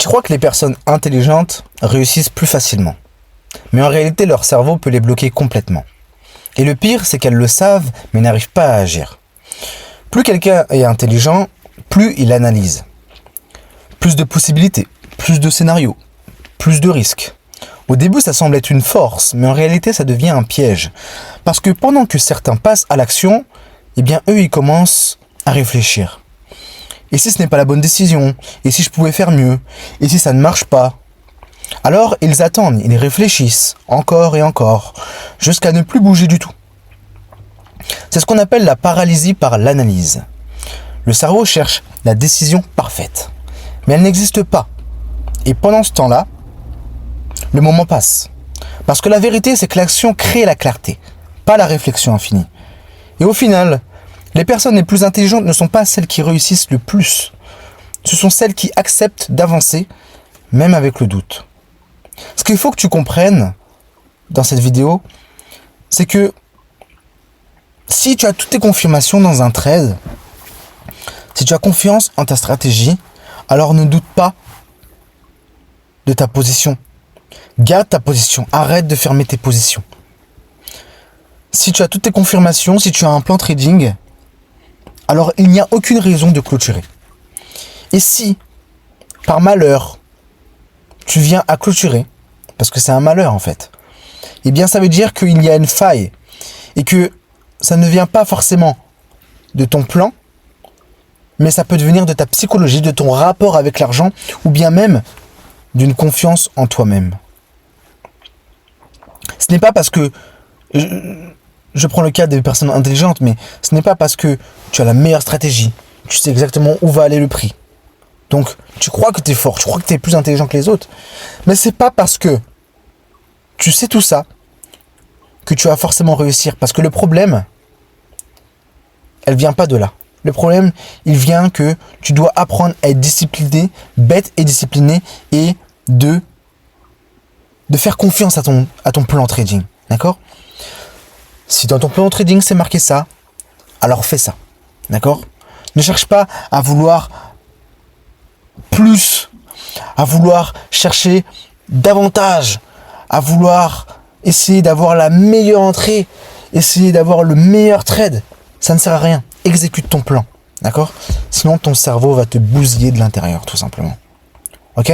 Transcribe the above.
Tu crois que les personnes intelligentes réussissent plus facilement. Mais en réalité, leur cerveau peut les bloquer complètement. Et le pire, c'est qu'elles le savent, mais n'arrivent pas à agir. Plus quelqu'un est intelligent, plus il analyse. Plus de possibilités, plus de scénarios, plus de risques. Au début, ça semble être une force, mais en réalité, ça devient un piège. Parce que pendant que certains passent à l'action, eh bien, eux, ils commencent à réfléchir. Et si ce n'est pas la bonne décision? Et si je pouvais faire mieux? Et si ça ne marche pas? Alors, ils attendent, ils réfléchissent, encore et encore, jusqu'à ne plus bouger du tout. C'est ce qu'on appelle la paralysie par l'analyse. Le cerveau cherche la décision parfaite, mais elle n'existe pas. Et pendant ce temps-là, le moment passe. Parce que la vérité, c'est que l'action crée la clarté, pas la réflexion infinie. Et au final, les personnes les plus intelligentes ne sont pas celles qui réussissent le plus. Ce sont celles qui acceptent d'avancer, même avec le doute. Ce qu'il faut que tu comprennes dans cette vidéo, c'est que si tu as toutes tes confirmations dans un trade, si tu as confiance en ta stratégie, alors ne doute pas de ta position. Garde ta position, arrête de fermer tes positions. Si tu as toutes tes confirmations, si tu as un plan trading, alors il n'y a aucune raison de clôturer. Et si, par malheur, tu viens à clôturer, parce que c'est un malheur en fait, eh bien ça veut dire qu'il y a une faille, et que ça ne vient pas forcément de ton plan, mais ça peut devenir de ta psychologie, de ton rapport avec l'argent, ou bien même d'une confiance en toi-même. Ce n'est pas parce que... Je prends le cas des personnes intelligentes, mais ce n'est pas parce que tu as la meilleure stratégie, tu sais exactement où va aller le prix. Donc, tu crois que tu es fort, tu crois que tu es plus intelligent que les autres. Mais c'est pas parce que tu sais tout ça que tu vas forcément réussir. Parce que le problème, elle vient pas de là. Le problème, il vient que tu dois apprendre à être discipliné, bête et discipliné, et de faire confiance à ton plan trading. D'accord ? Si dans ton plan trading c'est marqué ça, alors fais ça. D'accord ? Ne cherche pas à vouloir plus, à vouloir chercher davantage, à vouloir essayer d'avoir la meilleure entrée, essayer d'avoir le meilleur trade. Ça ne sert à rien. Exécute ton plan. D'accord ? Sinon ton cerveau va te bousiller de l'intérieur, tout simplement. Ok ?